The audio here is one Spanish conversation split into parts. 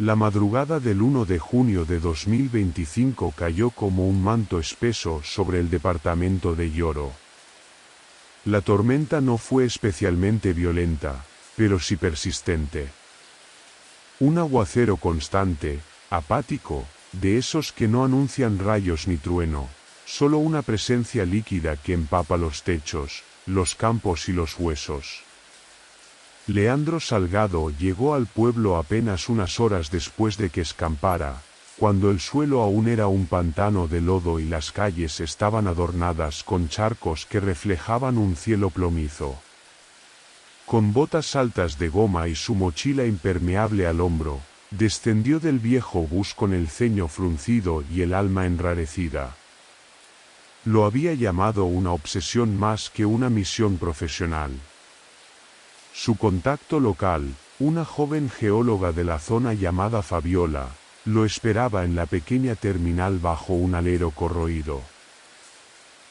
La madrugada del 1 de junio de 2025 cayó como un manto espeso sobre el departamento de Yoro. La tormenta no fue especialmente violenta, pero sí persistente. Un aguacero constante, apático, de esos que no anuncian rayos ni trueno, solo una presencia líquida que empapa los techos, los campos y los huesos. Leandro Salgado llegó al pueblo apenas unas horas después de que escampara, cuando el suelo aún era un pantano de lodo y las calles estaban adornadas con charcos que reflejaban un cielo plomizo. Con botas altas de goma y su mochila impermeable al hombro, descendió del viejo bus con el ceño fruncido y el alma enrarecida. Lo había llamado una obsesión más que una misión profesional. Su contacto local, una joven geóloga de la zona llamada Fabiola, lo esperaba en la pequeña terminal bajo un alero corroído.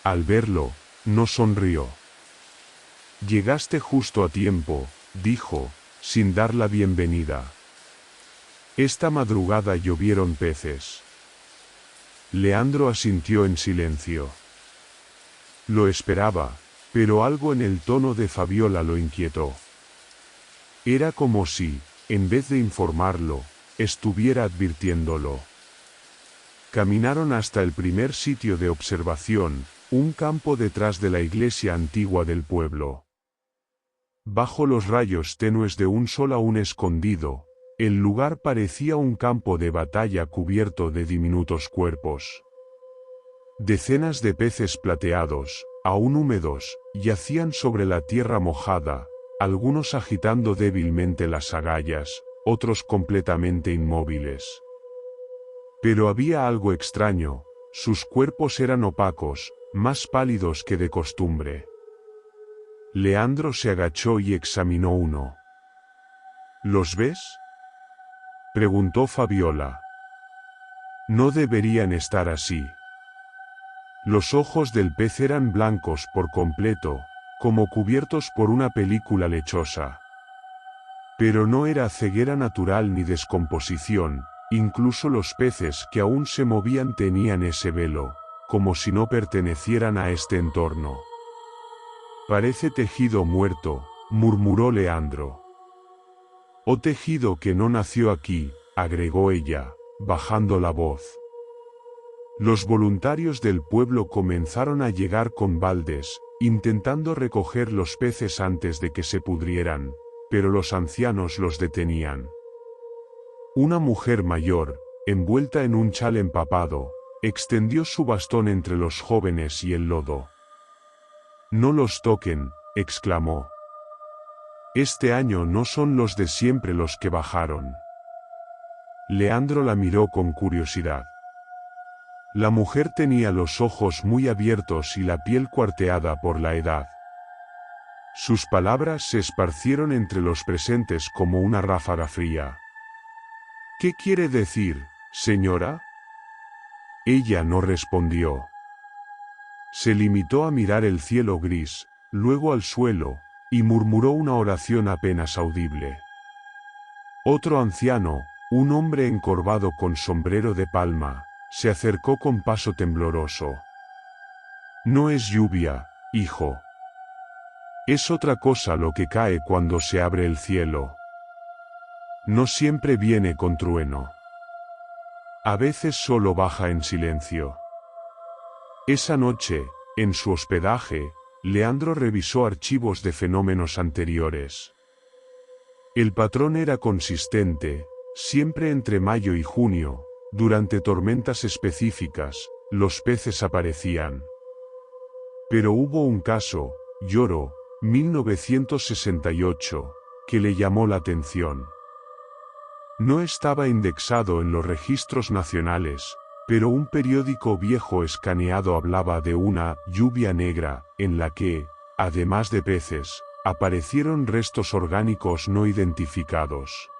Al verlo, no sonrió. «Llegaste justo a tiempo», dijo, sin dar la bienvenida. «Esta madrugada llovieron peces». Leandro asintió en silencio. Lo esperaba, pero algo en el tono de Fabiola lo inquietó. Era como si, en vez de informarlo, estuviera advirtiéndolo. Caminaron hasta el primer sitio de observación, un campo detrás de la iglesia antigua del pueblo. Bajo los rayos tenues de un sol aún escondido, el lugar parecía un campo de batalla cubierto de diminutos cuerpos. Decenas de peces plateados, aún húmedos, yacían sobre la tierra mojada, algunos agitando débilmente las agallas, otros completamente inmóviles. Pero había algo extraño, sus cuerpos eran opacos, más pálidos que de costumbre. Leandro se agachó y examinó uno. ¿Los ves?, preguntó Fabiola. No deberían estar así. Los ojos del pez eran blancos por completo, como cubiertos por una película lechosa. Pero no era ceguera natural ni descomposición, incluso los peces que aún se movían tenían ese velo, como si no pertenecieran a este entorno. «Parece tejido muerto», murmuró Leandro. «O tejido que no nació aquí», agregó ella, bajando la voz. Los voluntarios del pueblo comenzaron a llegar con baldes, intentando recoger los peces antes de que se pudrieran, pero los ancianos los detenían. Una mujer mayor, envuelta en un chal empapado, extendió su bastón entre los jóvenes y el lodo. «No los toquen», exclamó. «Este año no son los de siempre los que bajaron». Leandro la miró con curiosidad. La mujer tenía los ojos muy abiertos y la piel cuarteada por la edad. Sus palabras se esparcieron entre los presentes como una ráfaga fría. «¿Qué quiere decir, señora?». Ella no respondió. Se limitó a mirar el cielo gris, luego al suelo, y murmuró una oración apenas audible. Otro anciano, un hombre encorvado con sombrero de palma, se acercó con paso tembloroso. «No es lluvia, hijo. Es otra cosa lo que cae cuando se abre el cielo. No siempre viene con trueno. A veces solo baja en silencio». Esa noche, en su hospedaje, Leandro revisó archivos de fenómenos anteriores. El patrón era consistente, siempre entre mayo y junio, durante tormentas específicas, los peces aparecían. Pero hubo un caso, Yoro, 1968, que le llamó la atención. No estaba indexado en los registros nacionales, pero un periódico viejo escaneado hablaba de una lluvia negra, en la que, además de peces, aparecieron restos orgánicos no identificados.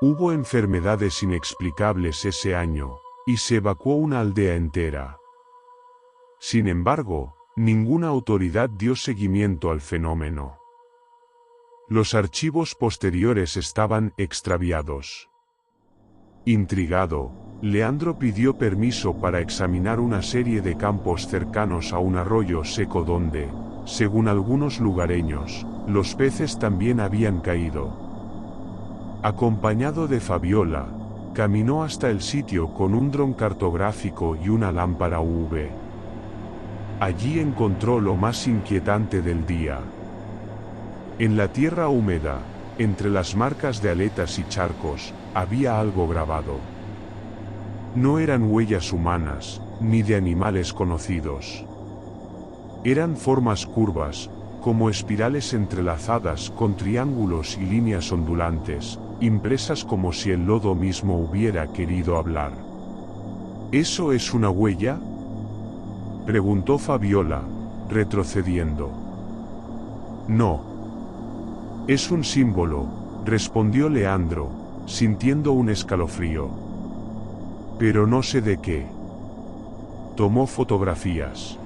Hubo enfermedades inexplicables ese año, y se evacuó una aldea entera. Sin embargo, ninguna autoridad dio seguimiento al fenómeno. Los archivos posteriores estaban extraviados. Intrigado, Leandro pidió permiso para examinar una serie de campos cercanos a un arroyo seco donde, según algunos lugareños, los peces también habían caído. Acompañado de Fabiola, caminó hasta el sitio con un dron cartográfico y una lámpara UV. Allí encontró lo más inquietante del día. En la tierra húmeda, entre las marcas de aletas y charcos, había algo grabado. No eran huellas humanas, ni de animales conocidos. Eran formas curvas, como espirales entrelazadas con triángulos y líneas ondulantes, impresas como si el lodo mismo hubiera querido hablar. ¿Eso es una huella?, preguntó Fabiola, retrocediendo. No. Es un símbolo, respondió Leandro, sintiendo un escalofrío. Pero no sé de qué. Tomó fotografías.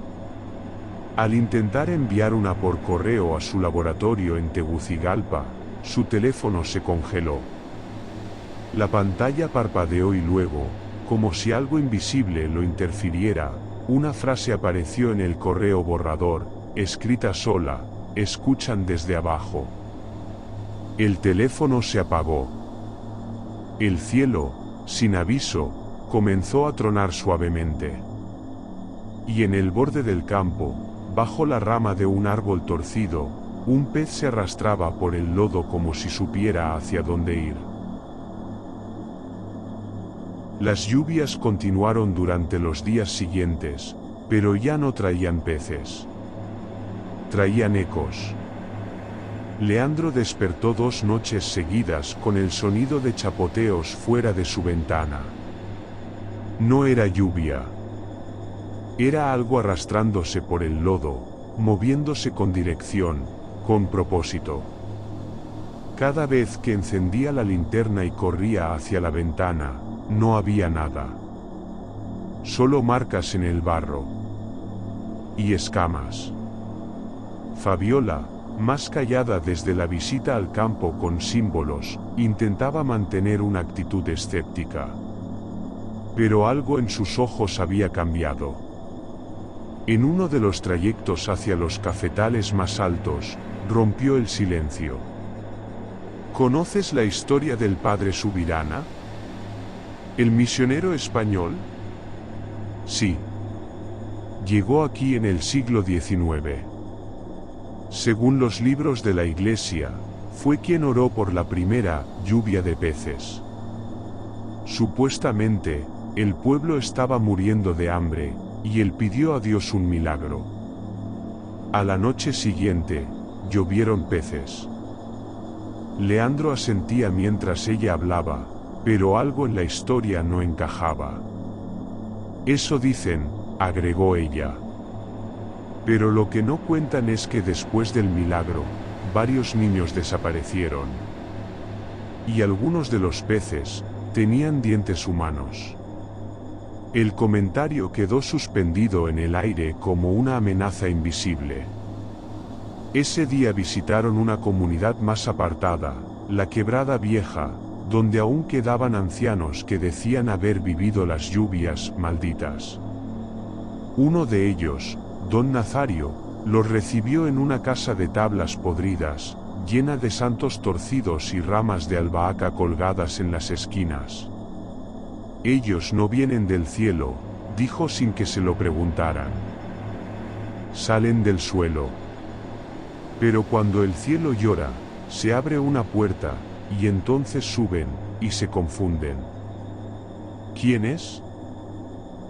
Al intentar enviar una por correo a su laboratorio en Tegucigalpa, su teléfono se congeló. La pantalla parpadeó y luego, como si algo invisible lo interfiriera, una frase apareció en el correo borrador, escrita sola: escuchan desde abajo. El teléfono se apagó. El cielo, sin aviso, comenzó a tronar suavemente. Y en el borde del campo, bajo la rama de un árbol torcido, un pez se arrastraba por el lodo como si supiera hacia dónde ir. Las lluvias continuaron durante los días siguientes, pero ya no traían peces. Traían ecos. Leandro despertó 2 noches seguidas con el sonido de chapoteos fuera de su ventana. No era lluvia. Era algo arrastrándose por el lodo, moviéndose con dirección, con propósito. Cada vez que encendía la linterna y corría hacia la ventana, no había nada. Solo marcas en el barro. Y escamas. Fabiola, más callada desde la visita al campo con símbolos, intentaba mantener una actitud escéptica. Pero algo en sus ojos había cambiado. En uno de los trayectos hacia los cafetales más altos, rompió el silencio. ¿Conoces la historia del padre Subirana? ¿El misionero español? Sí. Llegó aquí en el siglo XIX. Según los libros de la Iglesia, fue quien oró por la primera lluvia de peces. Supuestamente, el pueblo estaba muriendo de hambre, y él pidió a Dios un milagro. A la noche siguiente, llovieron peces. Leandro asentía mientras ella hablaba, pero algo en la historia no encajaba. Eso dicen, agregó ella. Pero lo que no cuentan es que después del milagro, varios niños desaparecieron. Y algunos de los peces tenían dientes humanos. El comentario quedó suspendido en el aire como una amenaza invisible. Ese día visitaron una comunidad más apartada, la Quebrada Vieja, donde aún quedaban ancianos que decían haber vivido las lluvias malditas. Uno de ellos, don Nazario, los recibió en una casa de tablas podridas, llena de santos torcidos y ramas de albahaca colgadas en las esquinas. Ellos no vienen del cielo, dijo sin que se lo preguntaran. Salen del suelo. Pero cuando el cielo llora, se abre una puerta, y entonces suben, y se confunden. ¿Quiénes?,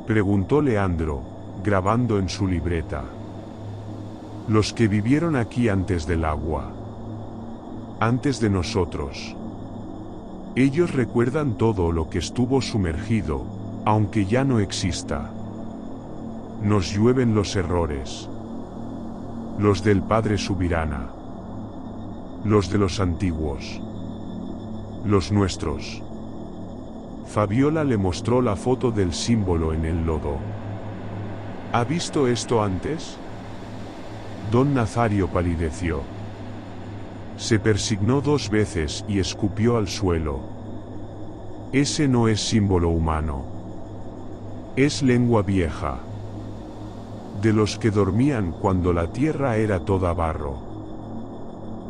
preguntó Leandro, grabando en su libreta. Los que vivieron aquí antes del agua. Antes de nosotros. Ellos recuerdan todo lo que estuvo sumergido, aunque ya no exista. Nos llueven los errores. Los del padre Subirana. Los de los antiguos. Los nuestros. Fabiola le mostró la foto del símbolo en el lodo. ¿Ha visto esto antes? Don Nazario palideció. Se persignó 2 veces y escupió al suelo. Ese no es símbolo humano. Es lengua vieja. De los que dormían cuando la tierra era toda barro.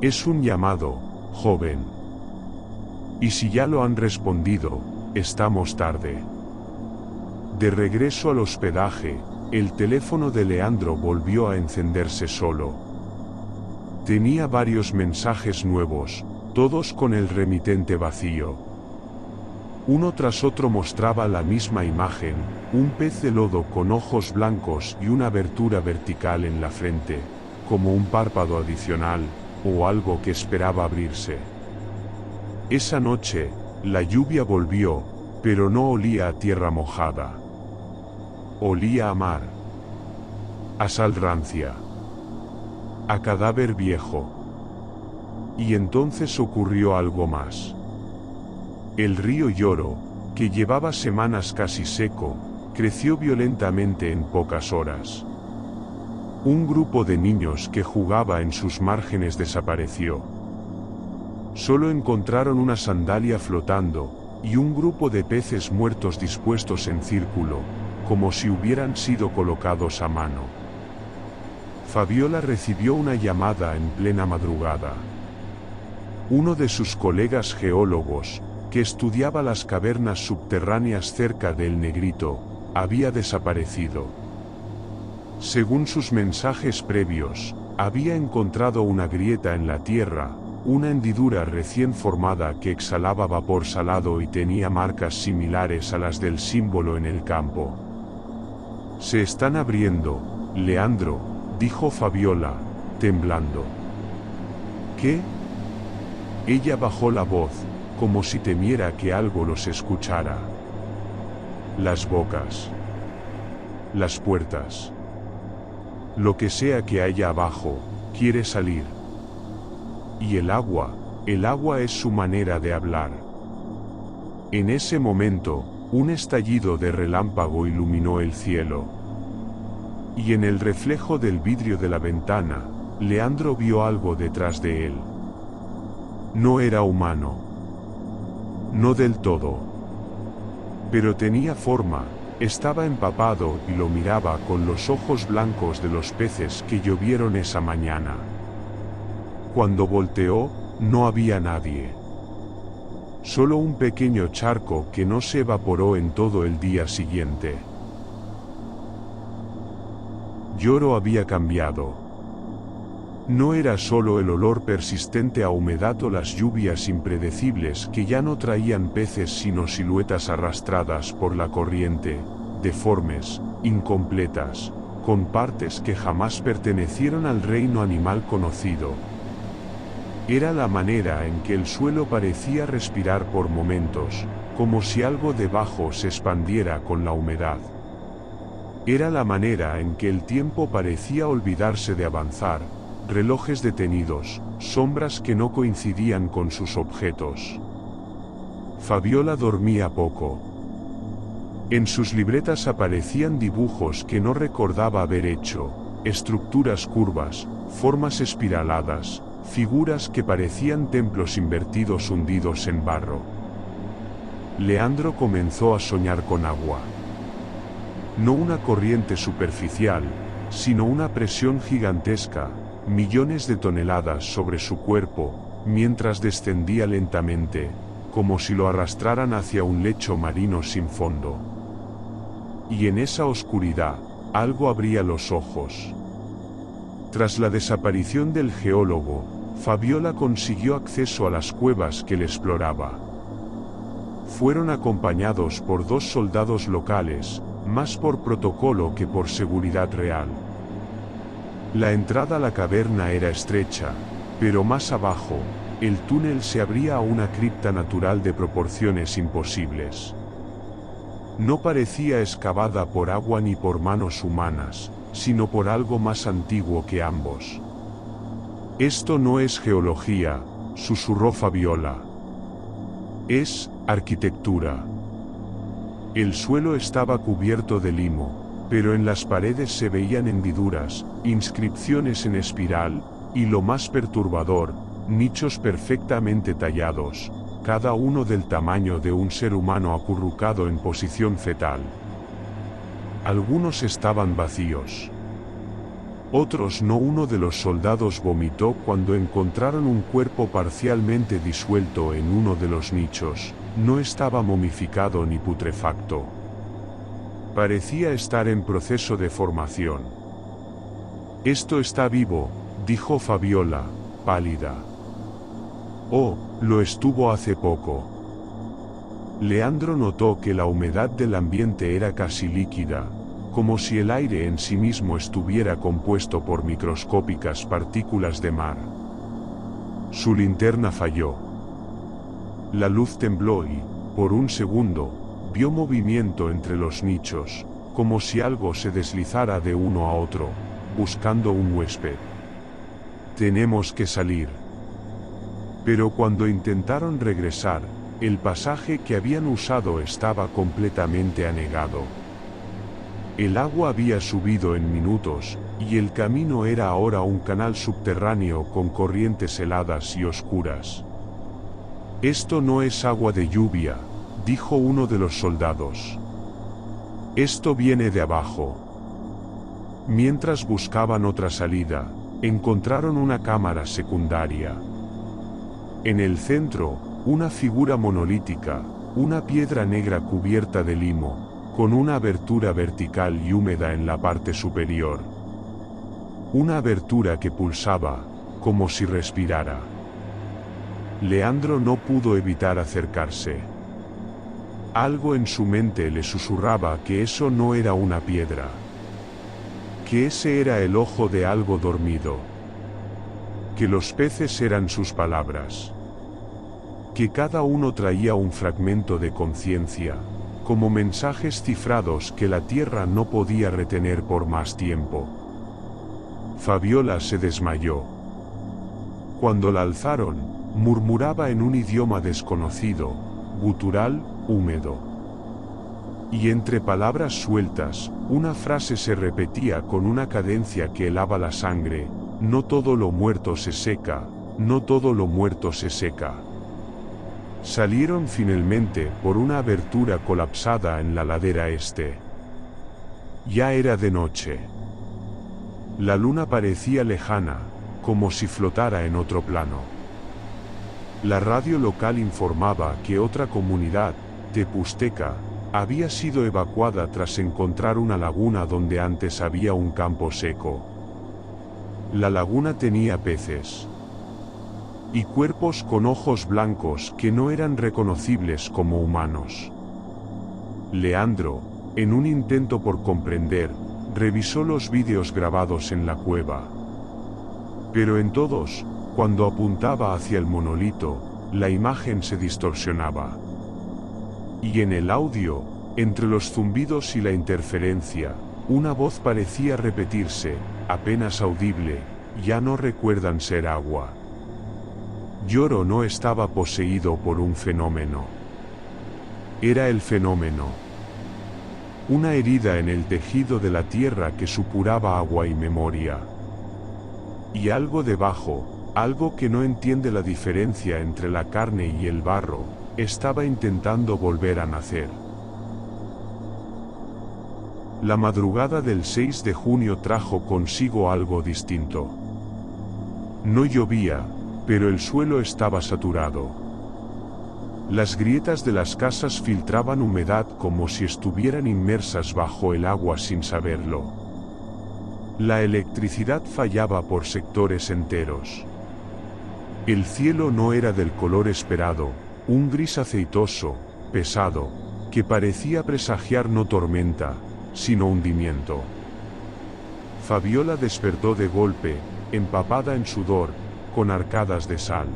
Es un llamado, joven. Y si ya lo han respondido, estamos tarde. De regreso al hospedaje, el teléfono de Leandro volvió a encenderse solo. Tenía varios mensajes nuevos, todos con el remitente vacío. Uno tras otro mostraba la misma imagen, un pez de lodo con ojos blancos y una abertura vertical en la frente, como un párpado adicional, o algo que esperaba abrirse. Esa noche, la lluvia volvió, pero no olía a tierra mojada. Olía a mar. A sal rancia. A cadáver viejo. Y entonces ocurrió algo más. El río Yoro, que llevaba semanas casi seco, creció violentamente en pocas horas. Un grupo de niños que jugaba en sus márgenes desapareció. Solo encontraron una sandalia flotando, y un grupo de peces muertos dispuestos en círculo, como si hubieran sido colocados a mano. Fabiola recibió una llamada en plena madrugada. Uno de sus colegas geólogos, que estudiaba las cavernas subterráneas cerca del Negrito, había desaparecido. Según sus mensajes previos, había encontrado una grieta en la tierra, una hendidura recién formada que exhalaba vapor salado y tenía marcas similares a las del símbolo en el campo. Se están abriendo, Leandro, dijo Fabiola, temblando. ¿Qué? Ella bajó la voz, como si temiera que algo los escuchara. Las bocas. Las puertas. Lo que sea que haya abajo, quiere salir. Y el agua es su manera de hablar. En ese momento, un estallido de relámpago iluminó el cielo. Y en el reflejo del vidrio de la ventana, Leandro vio algo detrás de él. No era humano. No del todo. Pero tenía forma, estaba empapado y lo miraba con los ojos blancos de los peces que llovieron esa mañana. Cuando volteó, no había nadie. Solo un pequeño charco que no se evaporó en todo el día siguiente. Yoro había cambiado. No era solo el olor persistente a humedad o las lluvias impredecibles que ya no traían peces sino siluetas arrastradas por la corriente, deformes, incompletas, con partes que jamás pertenecieron al reino animal conocido. Era la manera en que el suelo parecía respirar por momentos, como si algo debajo se expandiera con la humedad. Era la manera en que el tiempo parecía olvidarse de avanzar, relojes detenidos, sombras que no coincidían con sus objetos. Fabiola dormía poco. En sus libretas aparecían dibujos que no recordaba haber hecho, estructuras curvas, formas espiraladas, figuras que parecían templos invertidos hundidos en barro. Leandro comenzó a soñar con agua. No una corriente superficial, sino una presión gigantesca, millones de toneladas sobre su cuerpo, mientras descendía lentamente, como si lo arrastraran hacia un lecho marino sin fondo. Y en esa oscuridad, algo abría los ojos. Tras la desaparición del geólogo, Fabiola consiguió acceso a las cuevas que él exploraba. Fueron acompañados por 2 soldados locales, más por protocolo que por seguridad real. La entrada a la caverna era estrecha, pero más abajo, el túnel se abría a una cripta natural de proporciones imposibles. No parecía excavada por agua ni por manos humanas, sino por algo más antiguo que ambos. Esto no es geología, susurró Fabiola. Es arquitectura. El suelo estaba cubierto de limo, pero en las paredes se veían hendiduras, inscripciones en espiral, y lo más perturbador, nichos perfectamente tallados, cada uno del tamaño de un ser humano acurrucado en posición fetal. Algunos estaban vacíos. Otros no. Uno de los soldados vomitó cuando encontraron un cuerpo parcialmente disuelto en uno de los nichos. No estaba momificado ni putrefacto. Parecía estar en proceso de formación. «Esto está vivo», dijo Fabiola, pálida. «Oh, lo estuvo hace poco». Leandro notó que la humedad del ambiente era casi líquida, como si el aire en sí mismo estuviera compuesto por microscópicas partículas de mar. Su linterna falló. La luz tembló y, por un segundo, vio movimiento entre los nichos, como si algo se deslizara de uno a otro, buscando un huésped. «Tenemos que salir». Pero cuando intentaron regresar, el pasaje que habían usado estaba completamente anegado. El agua había subido en minutos, y el camino era ahora un canal subterráneo con corrientes heladas y oscuras. «Esto no es agua de lluvia», dijo uno de los soldados. «Esto viene de abajo». Mientras buscaban otra salida, encontraron una cámara secundaria. En el centro, una figura monolítica, una piedra negra cubierta de limo, con una abertura vertical y húmeda en la parte superior. Una abertura que pulsaba, como si respirara. Leandro no pudo evitar acercarse. Algo en su mente le susurraba que eso no era una piedra. Que ese era el ojo de algo dormido. Que los peces eran sus palabras. Que cada uno traía un fragmento de conciencia, como mensajes cifrados que la tierra no podía retener por más tiempo. Fabiola se desmayó. Cuando la alzaron, murmuraba en un idioma desconocido, gutural, húmedo. Y entre palabras sueltas, una frase se repetía con una cadencia que helaba la sangre: «No todo lo muerto se seca, no todo lo muerto se seca». Salieron finalmente por una abertura colapsada en la ladera este. Ya era de noche. La luna parecía lejana, como si flotara en otro plano. La radio local informaba que otra comunidad, Tepusteca, había sido evacuada tras encontrar una laguna donde antes había un campo seco. La laguna tenía peces y cuerpos con ojos blancos que no eran reconocibles como humanos. Leandro, en un intento por comprender, revisó los vídeos grabados en la cueva. Pero en todos, cuando apuntaba hacia el monolito, la imagen se distorsionaba. Y en el audio, entre los zumbidos y la interferencia, una voz parecía repetirse, apenas audible: «Ya no recuerdan ser agua». Yoro no estaba poseído por un fenómeno. Era el fenómeno. Una herida en el tejido de la tierra que supuraba agua y memoria. Y algo debajo, algo que no entiende la diferencia entre la carne y el barro, estaba intentando volver a nacer. La madrugada del 6 de junio trajo consigo algo distinto. No llovía, pero el suelo estaba saturado. Las grietas de las casas filtraban humedad como si estuvieran inmersas bajo el agua sin saberlo. La electricidad fallaba por sectores enteros. El cielo no era del color esperado, un gris aceitoso, pesado, que parecía presagiar no tormenta, sino hundimiento. Fabiola despertó de golpe, empapada en sudor, con arcadas de sal.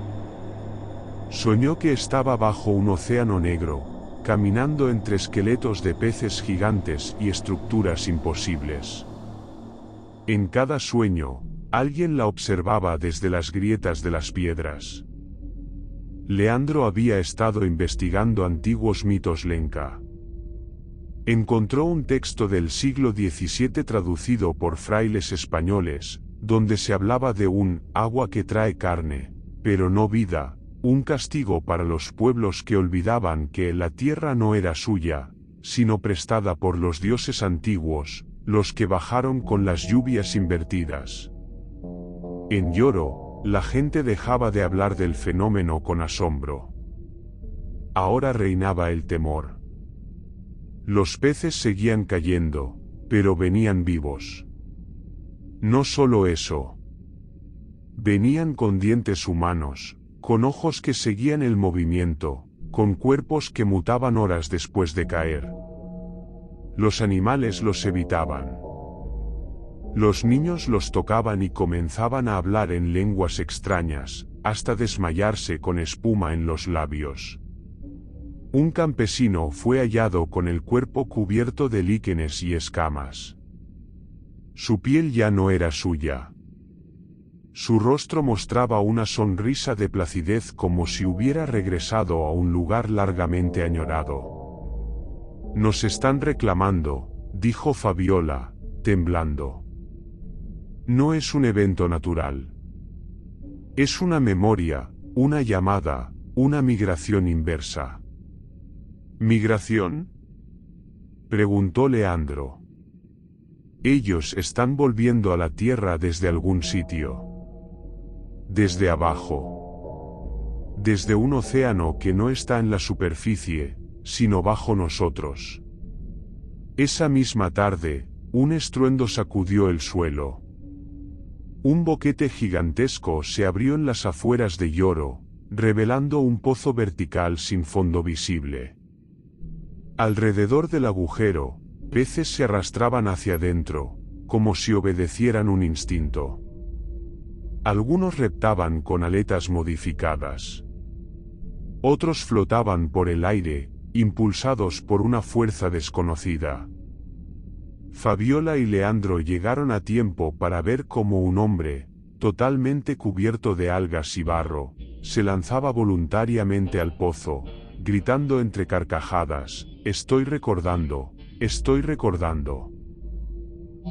Soñó que estaba bajo un océano negro, caminando entre esqueletos de peces gigantes y estructuras imposibles. En cada sueño, alguien la observaba desde las grietas de las piedras. Leandro había estado investigando antiguos mitos lenca. Encontró un texto del siglo XVII traducido por frailes españoles, donde se hablaba de un agua que trae carne, pero no vida, un castigo para los pueblos que olvidaban que la tierra no era suya, sino prestada por los dioses antiguos, los que bajaron con las lluvias invertidas. En Yoro, la gente dejaba de hablar del fenómeno con asombro. Ahora reinaba el temor. Los peces seguían cayendo, pero venían vivos. No solo eso. Venían con dientes humanos, con ojos que seguían el movimiento, con cuerpos que mutaban horas después de caer. Los animales los evitaban. Los niños los tocaban y comenzaban a hablar en lenguas extrañas, hasta desmayarse con espuma en los labios. Un campesino fue hallado con el cuerpo cubierto de líquenes y escamas. Su piel ya no era suya. Su rostro mostraba una sonrisa de placidez como si hubiera regresado a un lugar largamente añorado. «Nos están reclamando», dijo Fabiola, temblando. «No es un evento natural. Es una memoria, una llamada, una migración inversa». ¿Migración?, preguntó Leandro. «Ellos están volviendo a la tierra desde algún sitio. Desde abajo. Desde un océano que no está en la superficie, sino bajo nosotros». Esa misma tarde, un estruendo sacudió el suelo. Un boquete gigantesco se abrió en las afueras de Yoro, revelando un pozo vertical sin fondo visible. Alrededor del agujero, peces se arrastraban hacia adentro, como si obedecieran un instinto. Algunos reptaban con aletas modificadas. Otros flotaban por el aire, impulsados por una fuerza desconocida. Fabiola y Leandro llegaron a tiempo para ver cómo un hombre, totalmente cubierto de algas y barro, se lanzaba voluntariamente al pozo, gritando entre carcajadas: «Estoy recordando, estoy recordando».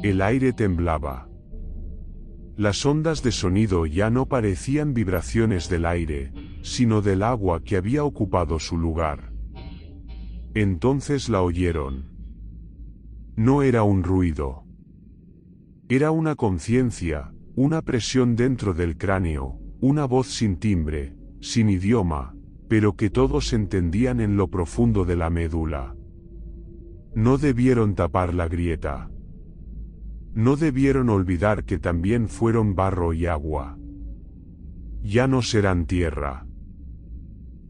El aire temblaba. Las ondas de sonido ya no parecían vibraciones del aire, sino del agua que había ocupado su lugar. Entonces la oyeron. No era un ruido. Era una conciencia, una presión dentro del cráneo, una voz sin timbre, sin idioma, pero que todos entendían en lo profundo de la médula. No debieron tapar la grieta. No debieron olvidar que también fueron barro y agua. Ya no serán tierra.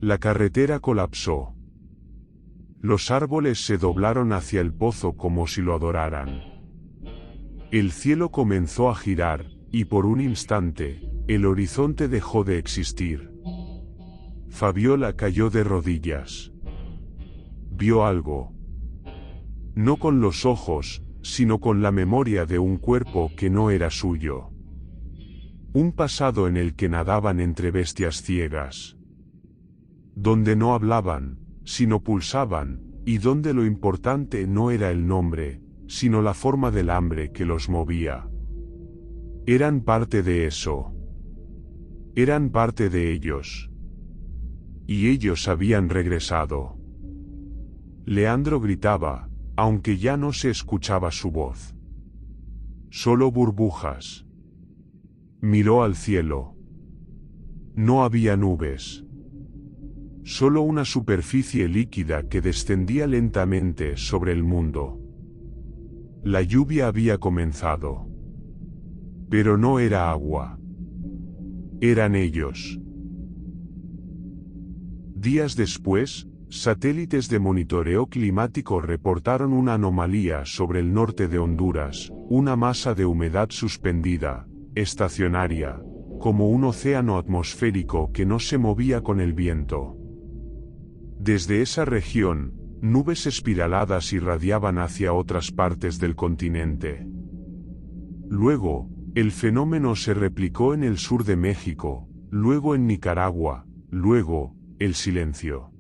La carretera colapsó. Los árboles se doblaron hacia el pozo como si lo adoraran. El cielo comenzó a girar, y por un instante, el horizonte dejó de existir. Fabiola cayó de rodillas. Vio algo. No con los ojos, sino con la memoria de un cuerpo que no era suyo. Un pasado en el que nadaban entre bestias ciegas. Donde no hablaban, sino pulsaban, y donde lo importante no era el nombre, sino la forma del hambre que los movía. Eran parte de eso. Eran parte de ellos. Y ellos habían regresado. Leandro gritaba, aunque ya no se escuchaba su voz. Solo burbujas. Miró al cielo. No había nubes. Solo una superficie líquida que descendía lentamente sobre el mundo. La lluvia había comenzado. Pero no era agua. Eran ellos. Días después, satélites de monitoreo climático reportaron una anomalía sobre el norte de Honduras, una masa de humedad suspendida, estacionaria, como un océano atmosférico que no se movía con el viento. Desde esa región, nubes espiraladas irradiaban hacia otras partes del continente. Luego, el fenómeno se replicó en el sur de México, luego en Nicaragua, luego, el silencio.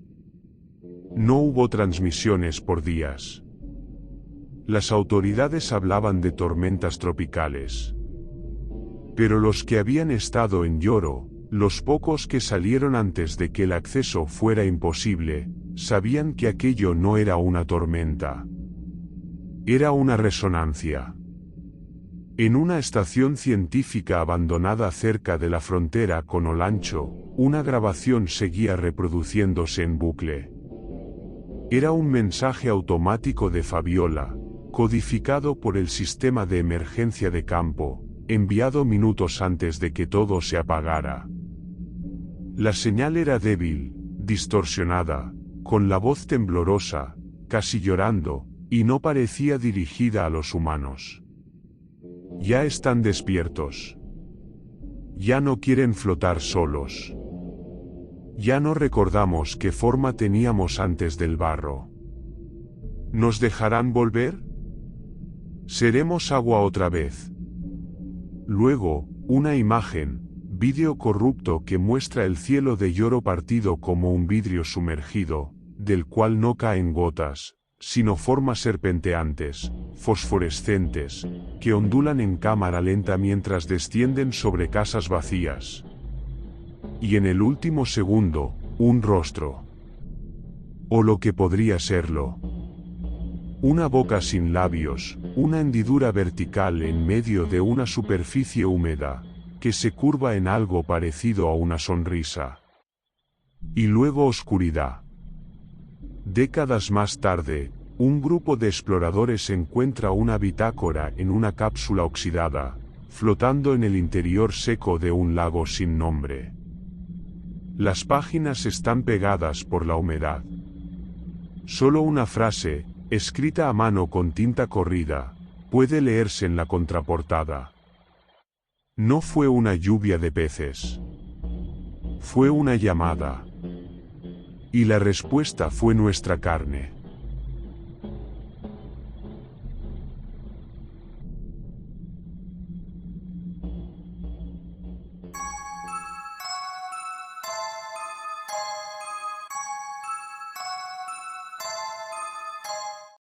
No hubo transmisiones por días. Las autoridades hablaban de tormentas tropicales. Pero los que habían estado en Yoro, Los pocos que salieron antes de que el acceso fuera imposible, sabían que aquello no era una tormenta. Era una resonancia. En una estación científica abandonada cerca de la frontera con Olancho, una grabación seguía reproduciéndose en bucle. Era un mensaje automático de Fabiola, codificado por el sistema de emergencia de campo, enviado minutos antes de que todo se apagara. La señal era débil, distorsionada, con la voz temblorosa, casi llorando, y no parecía dirigida a los humanos. Ya están despiertos. Ya no quieren flotar solos. Ya no recordamos qué forma teníamos antes del barro. ¿Nos dejarán volver? ¿Seremos agua otra vez? Luego, una imagen, vídeo corrupto que muestra el cielo de Yoro partido como un vidrio sumergido, del cual no caen gotas, sino formas serpenteantes, fosforescentes, que ondulan en cámara lenta mientras descienden sobre casas vacías. Y en el último segundo, un rostro. O lo que podría serlo. Una boca sin labios, una hendidura vertical en medio de una superficie húmeda, que se curva en algo parecido a una sonrisa. Y luego oscuridad. Décadas más tarde, un grupo de exploradores encuentra una bitácora en una cápsula oxidada, flotando en el interior seco de un lago sin nombre. Las páginas están pegadas por la humedad. Solo una frase, escrita a mano con tinta corrida, puede leerse en la contraportada. No fue una lluvia de peces. Fue una llamada. Y la respuesta fue nuestra carne.